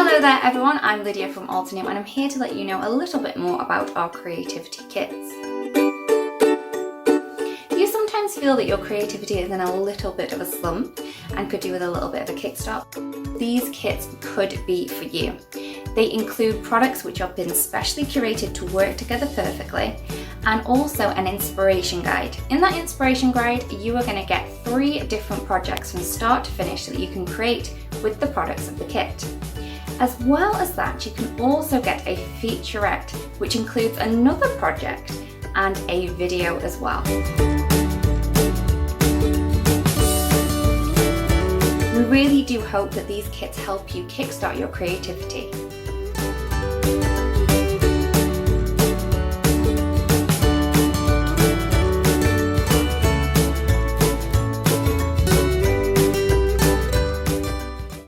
Hello there everyone, I'm Lydia from Altenew and I'm here to let you know a little bit more about our creativity kits. Do you sometimes feel that your creativity is in a little bit of a slump and could do with a little bit of a kickstart? These kits could be for you. They include products which have been specially curated to work together perfectly, and also an inspiration guide. In that inspiration guide, you are going to get 3 different projects from start to finish that you can create with the products of the kit. As well as that, you can also get a featurette, which includes another project and a video as well. We really do hope that these kits help you kickstart your creativity.